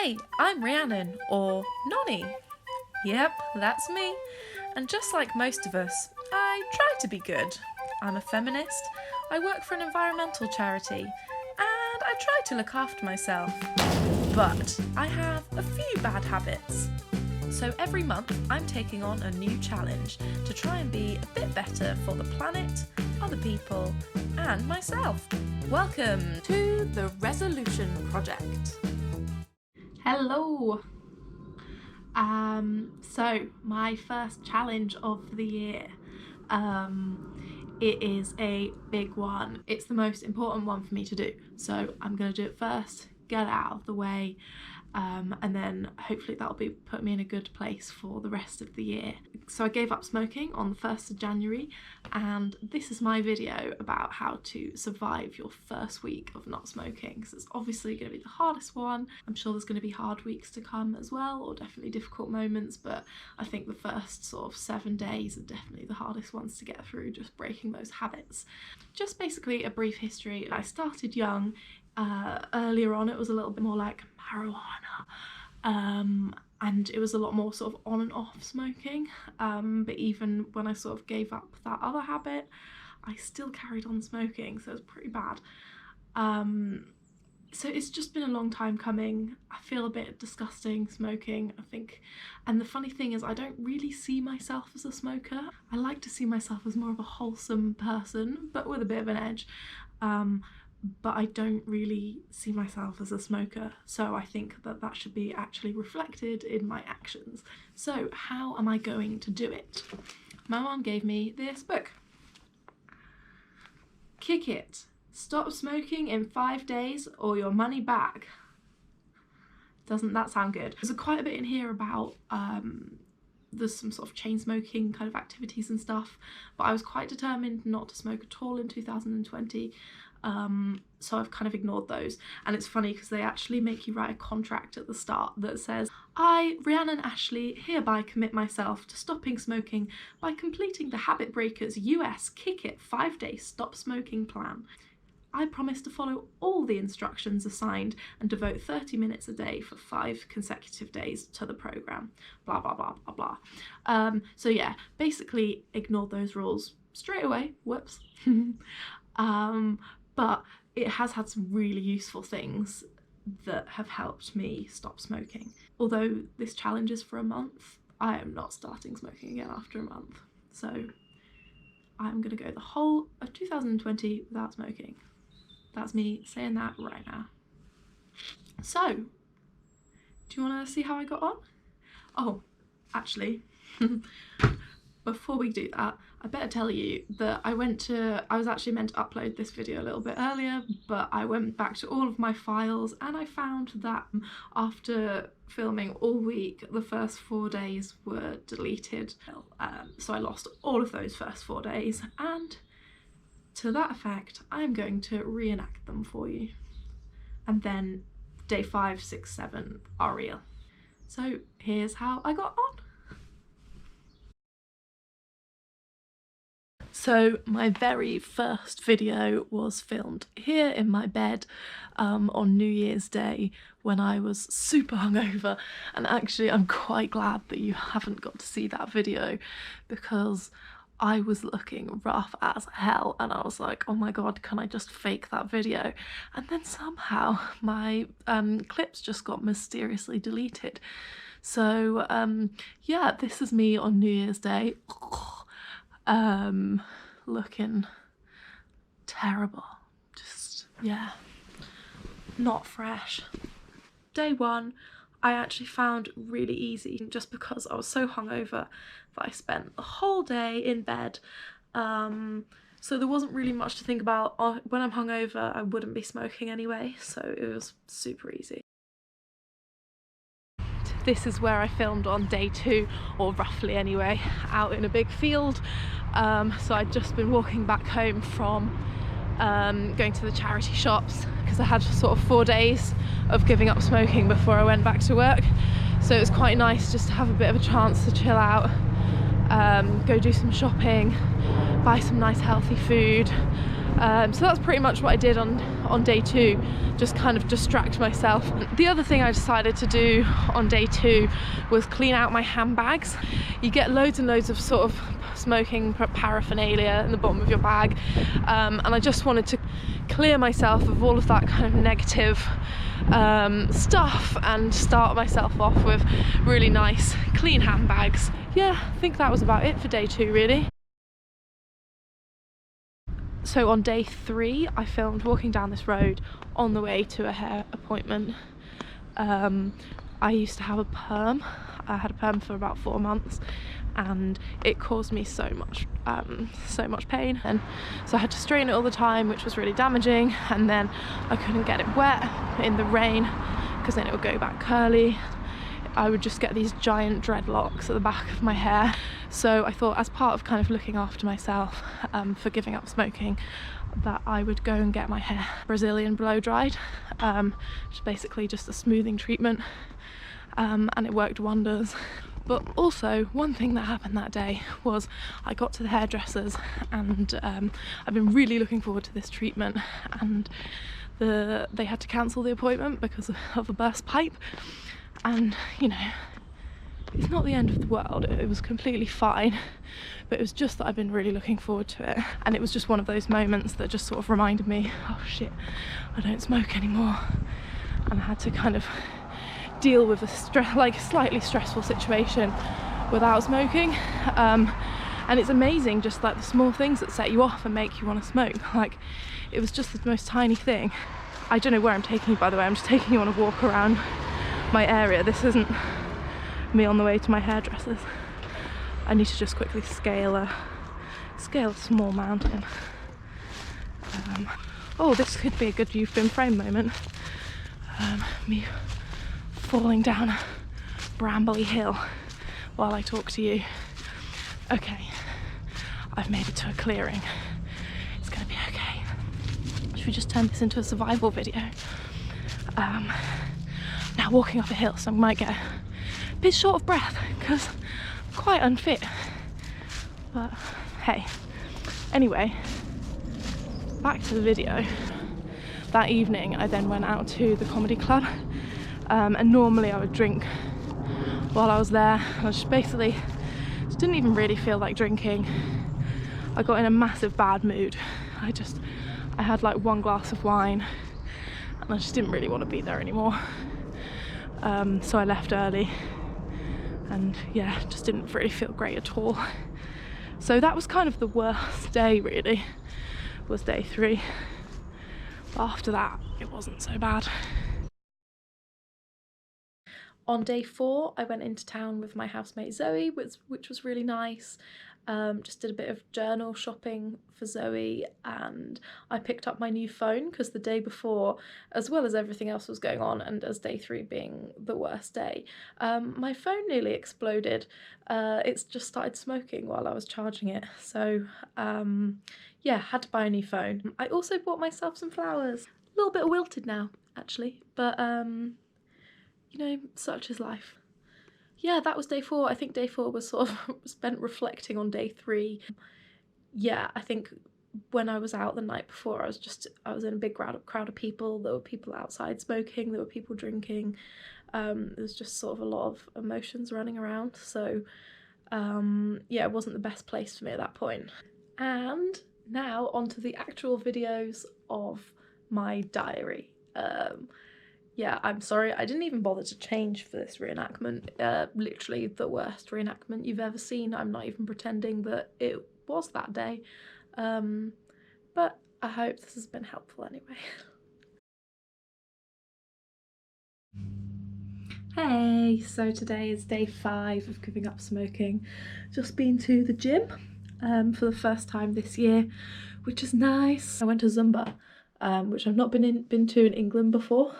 Hey, I'm Rhiannon, or Nonny. Yep, that's me. And just like most of us, I try to be good. I'm a feminist, I work for an environmental charity, and I try to look after myself. But I have a few bad habits. So every month I'm taking on a new challenge to try and be a bit better for the planet, other people, and myself. Welcome to the Resolution Project. Hello! So my first challenge of the year, it is a big one. It's the most important one for me to do. So I'm going to do it first, get it out of the way, and then hopefully that'll put me in a good place for the rest of the year. So I gave up smoking on the 1st of January, and this is my video about how to survive your first week of not smoking, because it's obviously going to be the hardest one. I'm sure there's going to be hard weeks to come as well, or definitely difficult moments, but I think the first sort of 7 days are definitely the hardest ones to get through, just breaking those habits. Just basically a brief history. I started young. Earlier on it was a little bit more like marijuana, and it was a lot more sort of on and off smoking, but even when I sort of gave up that other habit, I still carried on smoking, so it was pretty bad. So it's just been a long time coming. I feel a bit disgusting smoking, I think, and the funny thing is I don't really see myself as a smoker. I like to see myself as more of a wholesome person, but with a bit of an edge. But I don't really see myself as a smoker, so I think that that should be actually reflected in my actions. So how am I going to do it? My mum gave me this book. Kick It. Stop smoking in 5 days or your money back. Doesn't that sound good? There's quite a bit in here about there's some sort of chain smoking kind of activities and stuff, but I was quite determined not to smoke at all in 2020. So I've kind of ignored those, and it's funny because they actually make you write a contract at the start that says, I, Rhiannon Ashley, hereby commit myself to stopping smoking by completing the Habit Breakers US Kick It 5-day stop smoking plan. I promise to follow all the instructions assigned and devote 30 minutes a day for 5 consecutive days to the program. Blah, blah, blah, blah, blah. So yeah, basically ignored those rules straight away. Whoops. But it has had some really useful things that have helped me stop smoking. Although this challenge is for a month, I am not starting smoking again after a month. So I'm gonna go the whole of 2020 without smoking. That's me saying that right now. So, do you wanna see how I got on? Oh, actually, before we do that, I better tell you that I was actually meant to upload this video a little bit earlier, but I went back to all of my files and I found that after filming all week, the first 4 days were deleted. So I lost all of those first 4 days, and to that effect, I'm going to reenact them for you. And then day 5, 6, 7 are real. So here's how I got on. So my very first video was filmed here in my bed on New Year's Day when I was super hungover, and actually I'm quite glad that you haven't got to see that video because I was looking rough as hell and I was like, oh my god, can I just fake that video? And then somehow my clips just got mysteriously deleted. So yeah, this is me on New Year's Day. Looking terrible, just, yeah, not fresh. Day 1 I actually found really easy just because I was so hungover that I spent the whole day in bed, so there wasn't really much to think about. When I'm hungover I wouldn't be smoking anyway, so it was super easy. This is where I filmed on day 2, or roughly anyway, out in a big field. So I'd just been walking back home from going to the charity shops because I had sort of 4 days of giving up smoking before I went back to work. So it was quite nice just to have a bit of a chance to chill out, go do some shopping, buy some nice healthy food, So that's pretty much what I did on day 2, just kind of distract myself. The other thing I decided to do on day 2 was clean out my handbags. You get loads and loads of sort of smoking paraphernalia in the bottom of your bag, and I just wanted to clear myself of all of that kind of negative stuff and start myself off with really nice clean handbags. Yeah, I think that was about it for day 2 really. So on day 3 I filmed walking down this road on the way to a hair appointment. I used to have a perm. I had a perm for about 4 months and it caused me so much pain, and so I had to straighten it all the time, which was really damaging, and then I couldn't get it wet in the rain because then it would go back curly. I would just get these giant dreadlocks at the back of my hair. So I thought, as part of kind of looking after myself for giving up smoking, that I would go and get my hair Brazilian blow dried, which is basically just a smoothing treatment, and it worked wonders. But also, one thing that happened that day was I got to the hairdressers, and I've been really looking forward to this treatment, and they had to cancel the appointment because of a burst pipe. And you know, it's not the end of the world, it was completely fine, but it was just that I've been really looking forward to it, and it was just one of those moments that just sort of reminded me, oh shit, I don't smoke anymore. And I had to kind of deal with a slightly stressful situation without smoking, and it's amazing just like the small things that set you off and make you want to smoke. Like, it was just the most tiny thing. I don't know where I'm taking you, by the way. I'm just taking you on a walk around my area. This isn't me on the way to my hairdressers. I need to just quickly scale a small mountain. Oh, this could be a good you've been framed moment. Me falling down a brambly hill while I talk to you. Okay, I've made it to a clearing. It's gonna be okay. Should we just turn this into a survival video? Now walking up a hill, so I might get a bit short of breath because I'm quite unfit. But hey, anyway, back to the video. That evening I then went out to the comedy club, and normally I would drink while I was there. I just basically didn't even really feel like drinking. I got in a massive bad mood. I had like 1 glass of wine and I just didn't really want to be there anymore. So I left early, and yeah, just didn't really feel great at all. So that was kind of the worst day really, was day 3. But after that, it wasn't so bad. On day 4, I went into town with my housemate Zoe, which was really nice. Just did a bit of journal shopping for Zoe, and I picked up my new phone because the day before, as well as everything else was going on, and as day 3 being the worst day, my phone nearly exploded. It's just started smoking while I was charging it. So yeah, had to buy a new phone. I also bought myself some flowers. A little bit wilted now, actually, but you know, such is life. Yeah, that was day 4. I think day 4 was sort of spent reflecting on day 3. Yeah, I think when I was out the night before, I was in a big crowd of people. There were people outside smoking, there were people drinking. There was just sort of a lot of emotions running around. So yeah, it wasn't the best place for me at that point. And now onto the actual videos of my diary. Yeah, I'm sorry, I didn't even bother to change for this reenactment. Literally the worst reenactment you've ever seen. I'm not even pretending that it was that day. But I hope this has been helpful anyway. Hey, so today is day 5 of giving up smoking. Just been to the gym for the first time this year, which is nice. I went to Zumba, which I've not been to in England before,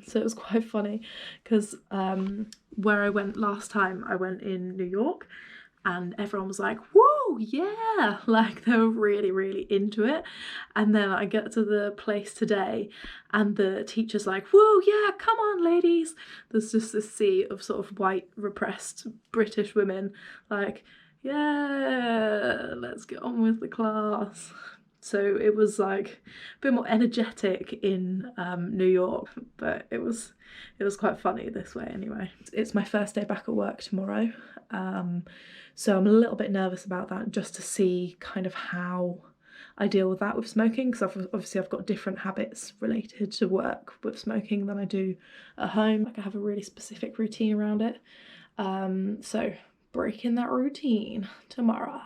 so it was quite funny because where I went last time, I went in New York, and everyone was like, whoa, yeah, like they were really into it. And then I get to the place today and the teacher's like, whoa, yeah, come on ladies. There's just this sea of sort of white repressed British women like, yeah, let's get on with the class. So it was like a bit more energetic in New York, but it was quite funny this way anyway. It's my first day back at work tomorrow, so I'm a little bit nervous about that, just to see kind of how I deal with that with smoking, because obviously I've got different habits related to work with smoking than I do at home. Like I have a really specific routine around it. So breaking that routine tomorrow.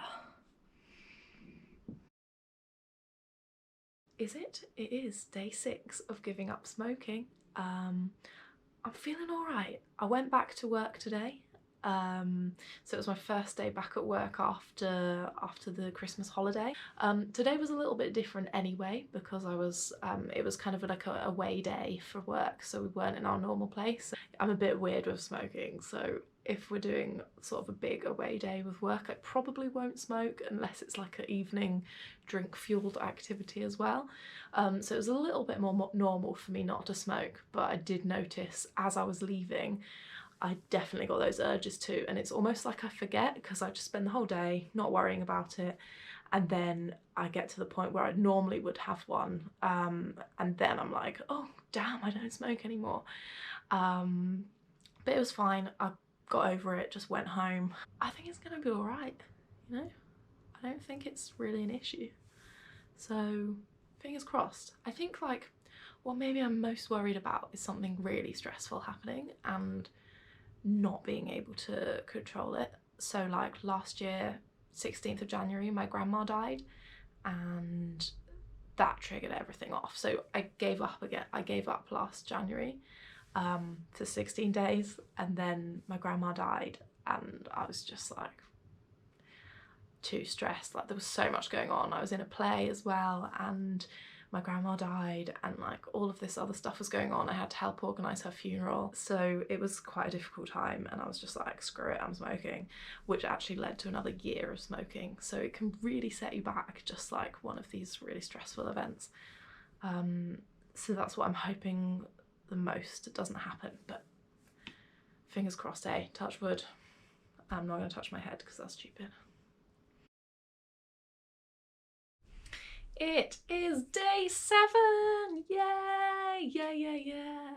Is it? It is day 6 of giving up smoking. I'm feeling all right. I went back to work today. So it was my first day back at work after the Christmas holiday. Today was a little bit different anyway, because it was kind of like a away day for work, so we weren't in our normal place. I'm a bit weird with smoking, so if we're doing sort of a big away day with work, I probably won't smoke unless it's like an evening drink fueled activity as well. So it was a little bit more normal for me not to smoke, but I did notice as I was leaving I definitely got those urges too, and it's almost like I forget because I just spend the whole day not worrying about it, and then I get to the point where I normally would have one, and then I'm like, oh damn, I don't smoke anymore. But it was fine. I got over it, just went home. I think it's gonna be all right, you know? I don't think it's really an issue. So fingers crossed. I think like what maybe I'm most worried about is something really stressful happening and not being able to control it. So like last year, 16th of January, my grandma died, and that triggered everything off. So I gave up again. I gave up last January for 16 days, and then my grandma died, and I was just like too stressed. Like there was so much going on. I was in a play as well, and my grandma died, and like all of this other stuff was going on. I had to help organise her funeral, so it was quite a difficult time, and I was just like, screw it, I'm smoking, which actually led to another year of smoking. So it can really set you back, just like one of these really stressful events. So that's what I'm hoping the most it doesn't happen, but fingers crossed, eh? Touch wood. I'm not going to touch my head because that's stupid. It is day 7! Yay! Yeah.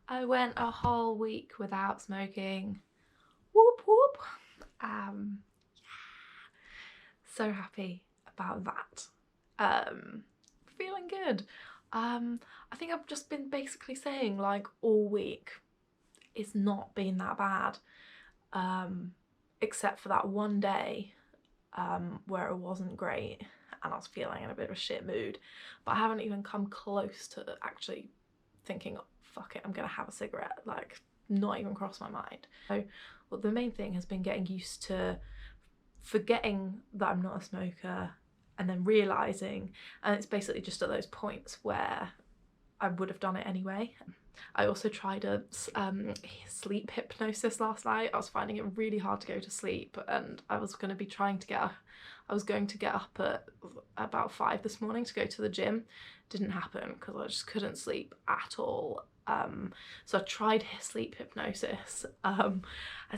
I went a whole week without smoking. Whoop whoop. Yeah. So happy about that. Feeling good. I think I've just been basically saying like all week it's not been that bad. Except for that one day where it wasn't great and I was feeling in a bit of a shit mood, but I haven't even come close to actually thinking, oh, fuck it, I'm gonna have a cigarette. Like, not even crossed my mind. So, well, the main thing has been getting used to forgetting that I'm not a smoker, and then realising, and it's basically just at those points where I would have done it anyway. I also tried a sleep hypnosis last night. I was finding it really hard to go to sleep, and I was going to be trying to get up. I was going to get up at about 5 this morning to go to the gym. Didn't happen because I just couldn't sleep at all. So I tried sleep hypnosis, and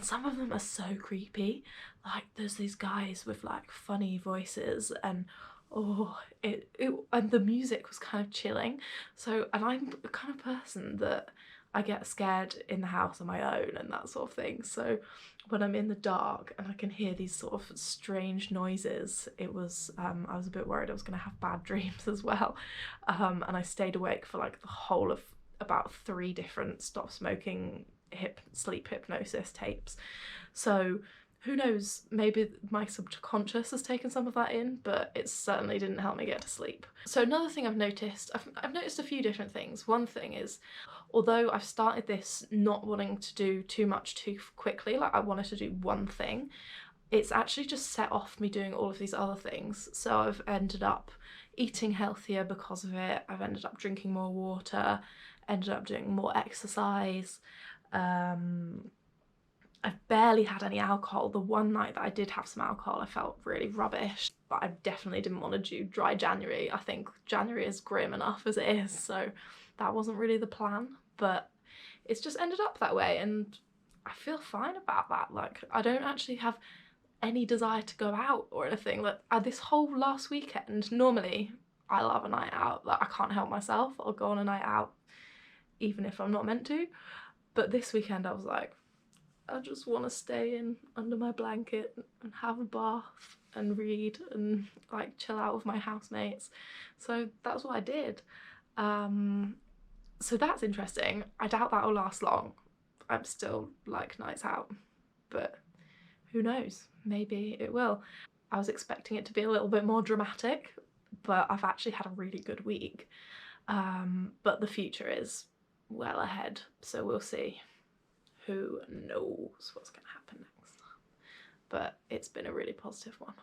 some of them are so creepy. Like there's these guys with like funny voices, and oh, and the music was kind of chilling. So, and I'm the kind of person that I get scared in the house on my own and that sort of thing. So when I'm in the dark and I can hear these sort of strange noises, it was I was a bit worried I was going to have bad dreams as well. And I stayed awake for like the whole of about 3 different stop smoking sleep hypnosis tapes. So who knows, maybe my subconscious has taken some of that in, but it certainly didn't help me get to sleep. So another thing I've noticed, I've noticed a few different things. One thing is, although I've started this not wanting to do too much too quickly, like I wanted to do one thing, it's actually just set off me doing all of these other things. So I've ended up eating healthier because of it. I've ended up drinking more water, ended up doing more exercise. I've barely had any alcohol. The one night that I did have some alcohol, I felt really rubbish, but I definitely didn't want to do dry January. I think January is grim enough as it is, so that wasn't really the plan, but it's just ended up that way, and I feel fine about that. Like, I don't actually have any desire to go out or anything. Like this whole last weekend, normally I love a night out, like I can't help myself, I'll go on a night out even if I'm not meant to, but this weekend I was like, I just want to stay in under my blanket and have a bath and read and like chill out with my housemates. So that's what I did. So that's interesting. I doubt that'll last long. I'm still like nights out, but who knows, maybe it will. I was expecting it to be a little bit more dramatic, but I've actually had a really good week. But the future is well ahead, so we'll see. Who knows what's going to happen next? But it's been a really positive one.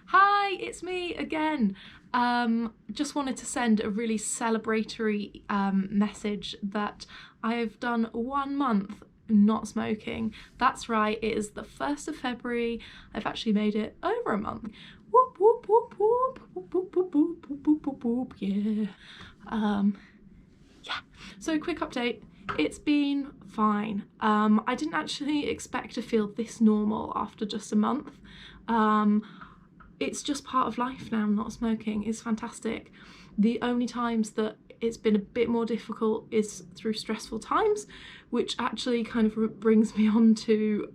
Hi, it's me again. Just wanted to send a really celebratory message that I have done 1 month not smoking. That's right, it is the 1st of February. I've actually made it over a month. Whoop, whoop, whoop, whoop, whoop, whoop, whoop, whoop, whoop, whoop, whoop, whoop, yeah. Yeah, so quick update. It's been fine. I didn't actually expect to feel this normal after just a month. It's just part of life now, not smoking. It's fantastic. The only times that it's been a bit more difficult is through stressful times, which actually kind of brings me on to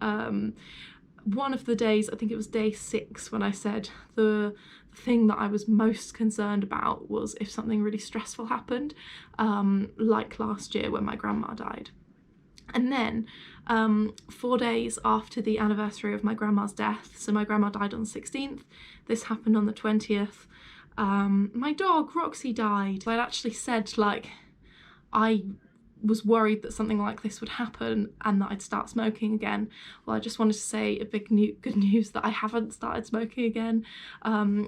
one of the days, I think it was day 6, when I said the thing that I was most concerned about was if something really stressful happened, like last year when my grandma died. And then 4 days after the anniversary of my grandma's death, so my grandma died on the 16th, this happened on the 20th, my dog Roxy died. I'd actually said like I was worried that something like this would happen and that I'd start smoking again. Well, I just wanted to say a big good news that I haven't started smoking again.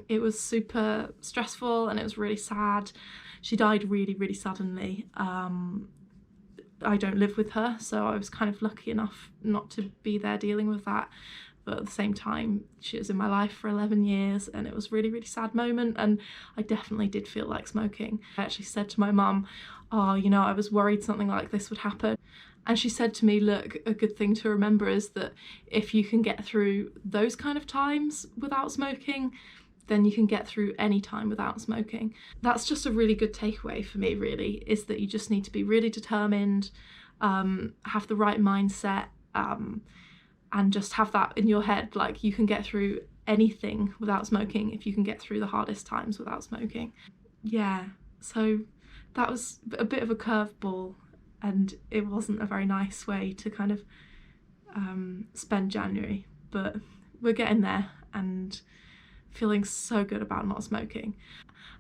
It was super stressful and it was really sad. She died really, really suddenly. I don't live with her, so I was kind of lucky enough not to be there dealing with that. But at the same time, she was in my life for 11 years and it was a really, really sad moment, and I definitely did feel like smoking. I actually said to my mum, oh, you know, I was worried something like this would happen. And she said to me, look, a good thing to remember is that if you can get through those kind of times without smoking, then you can get through any time without smoking. That's just a really good takeaway for me, really, is that you just need to be really determined, have the right mindset, and just have that in your head, like you can get through anything without smoking if you can get through the hardest times without smoking. Yeah, so that was a bit of a curveball, and it wasn't a very nice way to kind of spend January, but we're getting there and feeling so good about not smoking.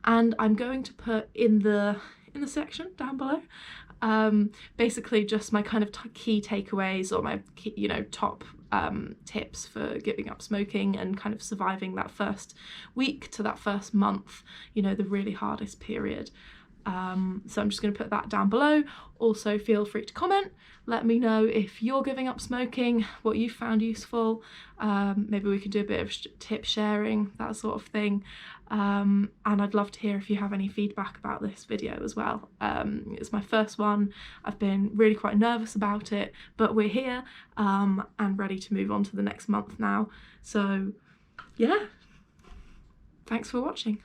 And I'm going to put in the section down below basically just my kind of key takeaways, or my key, you know, top tips for giving up smoking and kind of surviving that first week to that first month, you know, the really hardest period. So I'm just going to put that down below. Also feel free to comment, let me know if you're giving up smoking, what you found useful. Maybe we can do a bit of tip sharing, that sort of thing. And I'd love to hear if you have any feedback about this video as well. It's my first one. I've been really quite nervous about it, but we're here and ready to move on to the next month now. So yeah, thanks for watching.